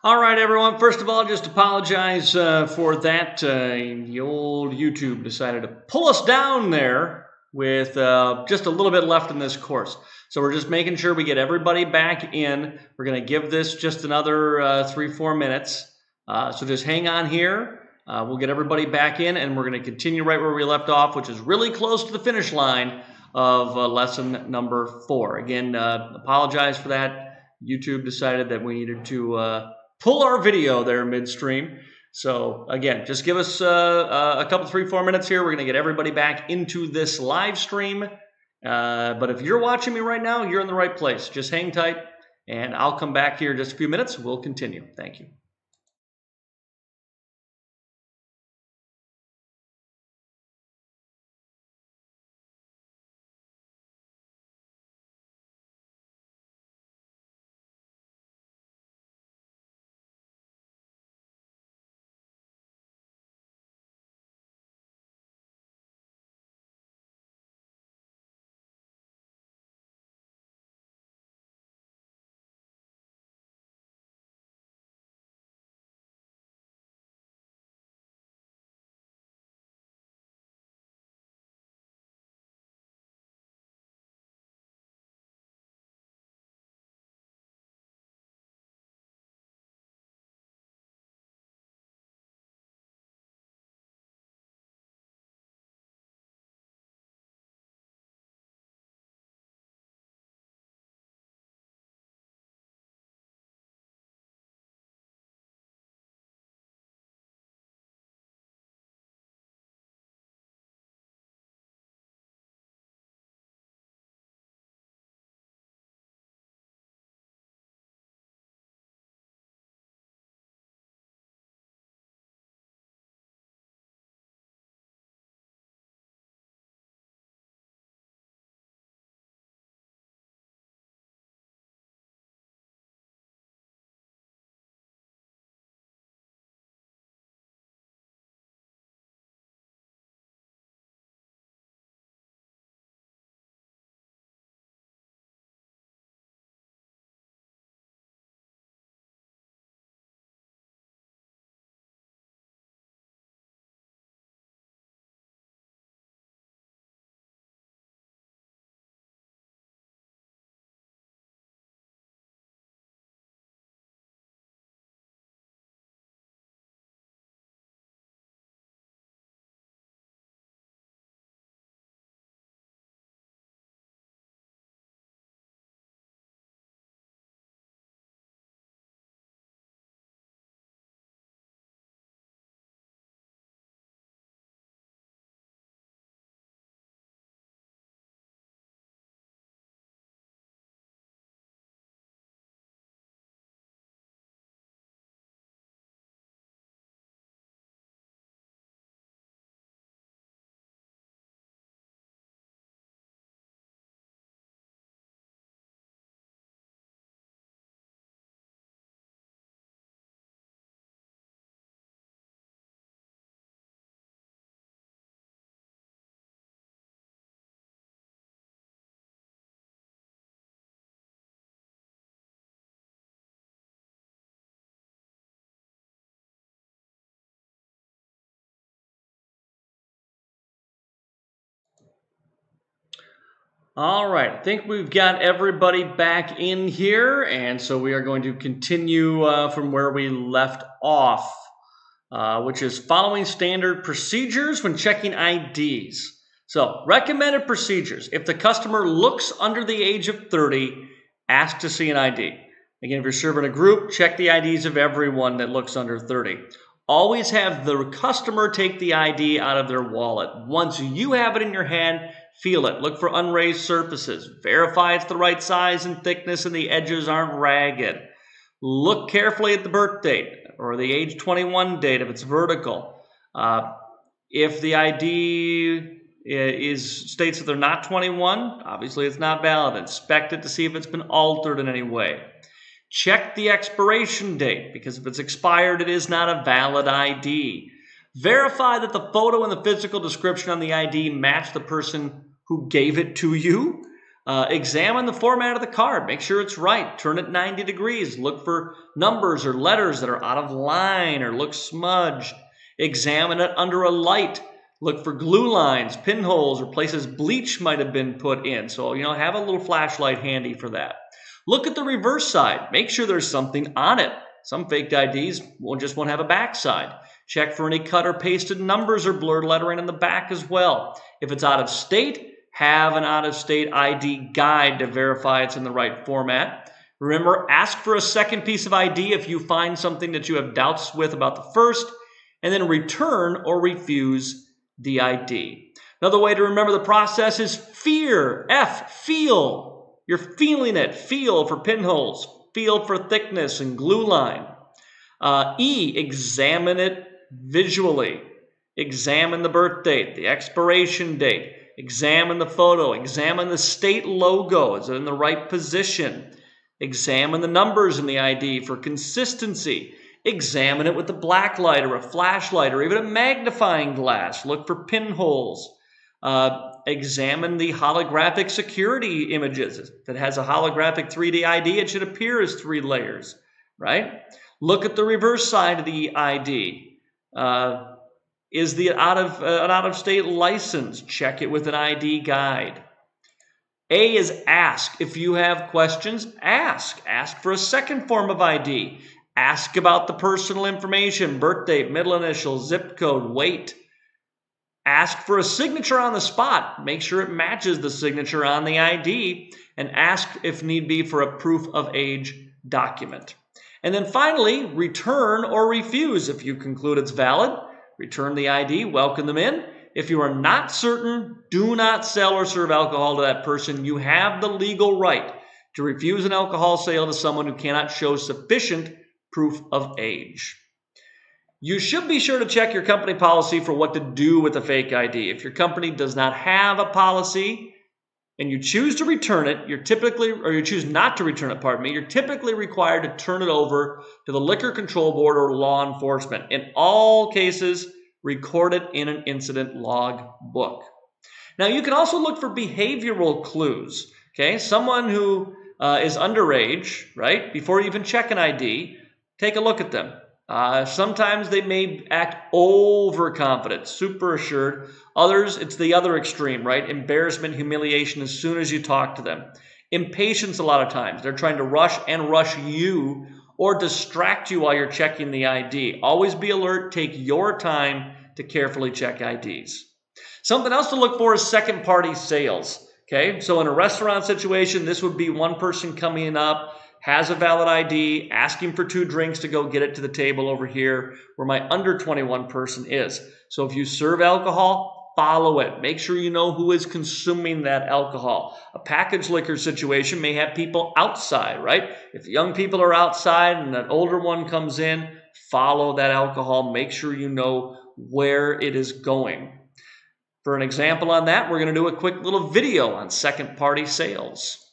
All right, everyone. First of all, just apologize for that. The old YouTube decided to pull us down there with just a little bit left in this course. So we're just making sure we get everybody back in. We're going to give this just another 3-4 minutes. So just hang on here. We'll get everybody back in, and we're going to continue right where we left off, which is really close to the finish line of lesson number 4. Again, apologize for that. YouTube decided that we needed to pull our video there midstream. So again, just give us a couple, 3-4 minutes here. We're going to get everybody back into this live stream. But if you're watching me right now, you're in the right place. Just hang tight, and I'll come back here in just a few minutes. We'll continue. Thank you. All right, I think we've got everybody back in here, and so we are going to continue from where we left off, which is following standard procedures when checking IDs. So, recommended procedures. If the customer looks under the age of 30, ask to see an ID. Again, if you're serving a group, check the IDs of everyone that looks under 30. Always have the customer take the ID out of their wallet. Once you have it in your hand, feel it. Look for unraised surfaces. Verify it's the right size and thickness and the edges aren't ragged. Look carefully at the birth date or the age 21 date if it's vertical. If the ID states that they're not 21, obviously it's not valid. Inspect it to see if it's been altered in any way. Check the expiration date, because if it's expired, it is not a valid ID. Verify that the photo and the physical description on the ID match the person who gave it to you. Examine the format of the card. Make sure it's right. Turn it 90 degrees. Look for numbers or letters that are out of line or look smudged. Examine it under a light. Look for glue lines, pinholes, or places bleach might have been put in. So, have a little flashlight handy for that. Look at the reverse side. Make sure there's something on it. Some faked IDs won't have a back side. Check for any cut or pasted numbers or blurred lettering in the back as well. If it's out of state, have an out-of-state ID guide to verify it's in the right format. Remember, ask for a second piece of ID if you find something that you have doubts with about the first, and then return or refuse the ID. Another way to remember the process is fear. F, feel. You're feeling it. Feel for pinholes. Feel for thickness and glue line. E, examine it visually. Examine the birth date, the expiration date. Examine the photo. Examine the state logo. Is it in the right position? Examine the numbers in the ID for consistency. Examine it with a black light or a flashlight or even a magnifying glass. Look for pinholes. Examine the holographic security images. If it has a holographic 3D ID, it should appear as 3 layers, right? Look at the reverse side of the ID. Is the an out-of-state license? Check it with an ID guide. A is ask. If you have questions, ask. Ask for a second form of ID. Ask about the personal information, birth date, middle initial, zip code, weight. Ask for a signature on the spot. Make sure it matches the signature on the ID. And ask, if need be, for a proof of age document. And then finally, return or refuse. If you conclude it's valid, return the ID, welcome them in. If you are not certain, do not sell or serve alcohol to that person. You have the legal right to refuse an alcohol sale to someone who cannot show sufficient proof of age. You should be sure to check your company policy for what to do with a fake ID. If your company does not have a policy and you choose to return it, you choose not to return it, you're typically required to turn it over to the Liquor Control Board or law enforcement. In all cases, record it in an incident log book. Now, you can also look for behavioral clues. Okay, someone who is underage, right? Before you even check an ID, take a look at them. Sometimes they may act overconfident, super assured. Others, it's the other extreme, right? Embarrassment, humiliation as soon as you talk to them. Impatience a lot of times. They're trying to rush you or distract you while you're checking the ID. Always be alert. Take your time to carefully check IDs. Something else to look for is second-party sales. Okay, so in a restaurant situation, this would be one person coming up, has a valid ID, asking for 2 drinks to go get it to the table over here where my under 21 person is. So if you serve alcohol, follow it. Make sure you know who is consuming that alcohol. A packaged liquor situation may have people outside, right? If young people are outside and an older one comes in, follow that alcohol. Make sure you know where it is going. For an example on that, we're going to do a quick little video on second-party sales.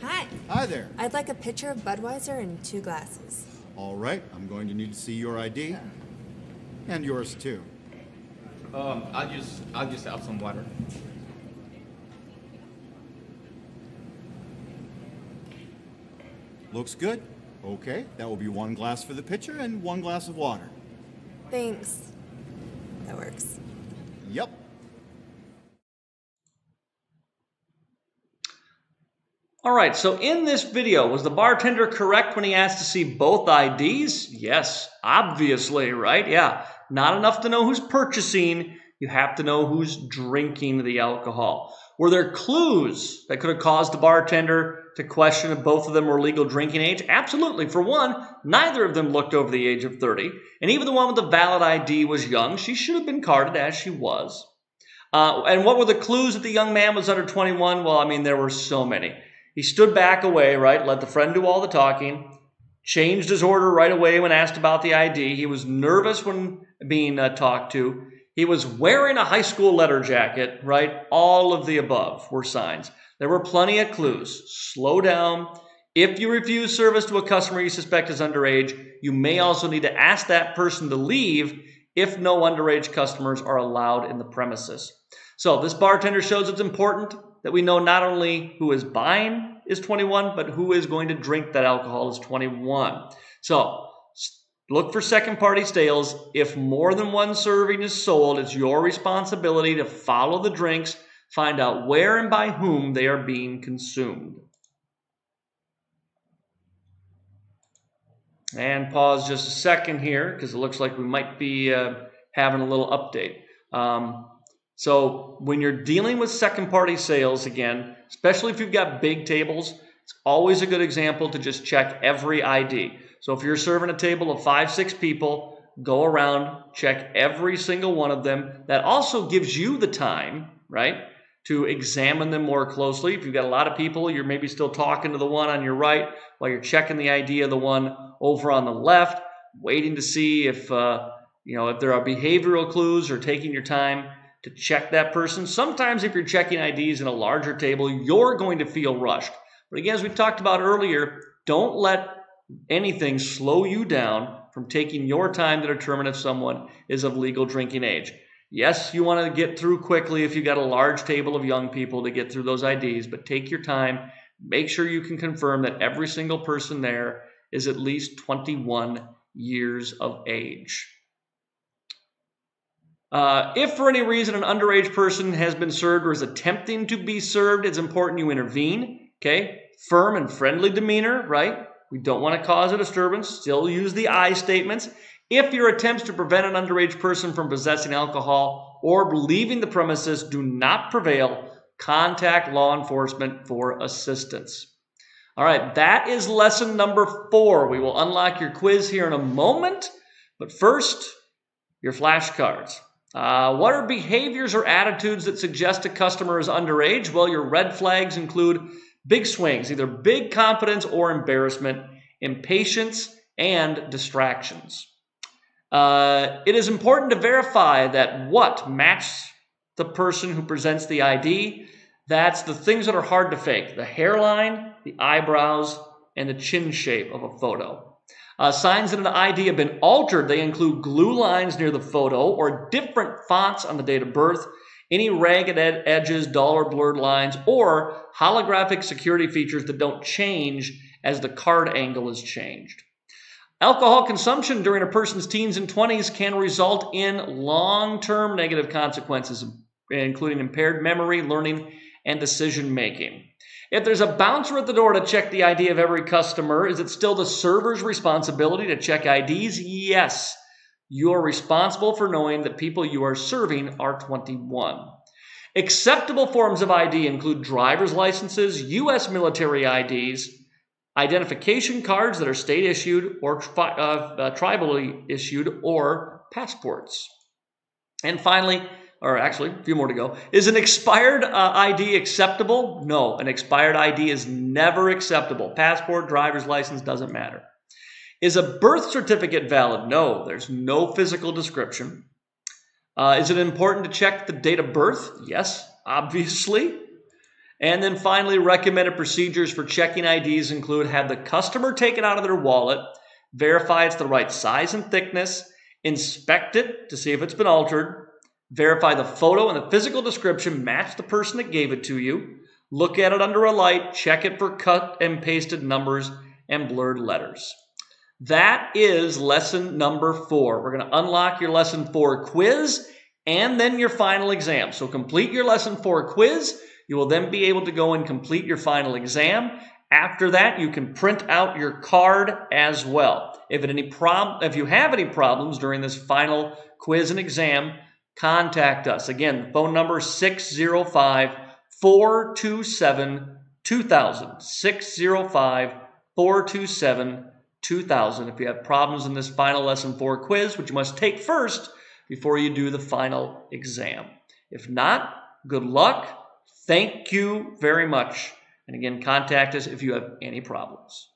Hi. Hi there. I'd like a pitcher of Budweiser and 2 glasses. All right, I'm going to need to see your ID. And yours too. I'll just have some water. Looks good. Okay, that will be 1 glass for the pitcher and 1 glass of water. Thanks. That works. Yep. All right, so in this video, was the bartender correct when he asked to see both IDs? Yes, obviously, right? Yeah, not enough to know who's purchasing. You have to know who's drinking the alcohol. Were there clues that could have caused the bartender to question if both of them were legal drinking age? Absolutely. For one, neither of them looked over the age of 30. And even the one with the valid ID was young. She should have been carded as she was. And what were the clues that the young man was under 21? Well, I mean, there were so many. He stood back away, right? Let the friend do all the talking. Changed his order right away when asked about the ID. He was nervous when being talked to. He was wearing a high school letter jacket, right? All of the above were signs. There were plenty of clues. Slow down. If you refuse service to a customer you suspect is underage, you may also need to ask that person to leave if no underage customers are allowed in the premises. So this bartender shows it's important that we know not only who is buying is 21, but who is going to drink that alcohol is 21. So look for second party sales. If more than one serving is sold, it's your responsibility to follow the drinks, find out where and by whom they are being consumed. And pause just a second here because it looks like we might be having a little update. So when you're dealing with second party sales, again, especially if you've got big tables, it's always a good example to just check every ID. So if you're serving a table of 5-6 people, go around, check every single one of them. That also gives you the time, right, to examine them more closely. If you've got a lot of people, you're maybe still talking to the one on your right while you're checking the ID of the one over on the left, waiting to see if there are behavioral clues, or taking your time to check that person. Sometimes if you're checking IDs in a larger table, you're going to feel rushed. But again, as we talked about earlier, don't let anything slow you down from taking your time to determine if someone is of legal drinking age. Yes, you want to get through quickly if you've got a large table of young people to get through those IDs, but take your time. Make sure you can confirm that every single person there is at least 21 years of age. If for any reason an underage person has been served or is attempting to be served, it's important you intervene, okay? Firm and friendly demeanor, right? We don't want to cause a disturbance. Still use the I statements. If your attempts to prevent an underage person from possessing alcohol or leaving the premises do not prevail, contact law enforcement for assistance. All right, that is lesson number 4. We will unlock your quiz here in a moment, but first, your flashcards. What are behaviors or attitudes that suggest a customer is underage? Well, your red flags include big swings, either big confidence or embarrassment, impatience, and distractions. It is important to verify that what matches the person who presents the ID. That's the things that are hard to fake: the hairline, the eyebrows, and the chin shape of a photo. Signs that an ID have been altered, they include glue lines near the photo or different fonts on the date of birth, any ragged edges, dull or blurred lines, or holographic security features that don't change as the card angle is changed. Alcohol consumption during a person's teens and 20s can result in long-term negative consequences, including impaired memory, learning, and decision-making. If there's a bouncer at the door to check the ID of every customer, is it still the server's responsibility to check IDs? Yes. You are responsible for knowing that people you are serving are 21. Acceptable forms of ID include driver's licenses, U.S. military IDs, identification cards that are state issued or tribally issued, or passports. And finally, or actually a few more to go, is an expired ID acceptable? No, an expired ID is never acceptable. Passport, driver's license, doesn't matter. Is a birth certificate valid? No, there's no physical description. Is it important to check the date of birth? Yes, obviously. And then finally, recommended procedures for checking IDs include: have the customer take it out of their wallet, verify it's the right size and thickness, inspect it to see if it's been altered, verify the photo and the physical description match the person that gave it to you, look at it under a light, check it for cut and pasted numbers and blurred letters. That is lesson number 4. We're going to unlock your lesson 4 quiz and then your final exam. So complete your lesson 4 quiz. You will then be able to go and complete your final exam. After that, you can print out your card as well. If you have any problems during this final quiz and exam, contact us. Again, the phone number is 605-427-2000. 605-427-2000. If you have problems in this final lesson 4 quiz, which you must take first before you do the final exam. If not, good luck. Thank you very much. And again, contact us if you have any problems.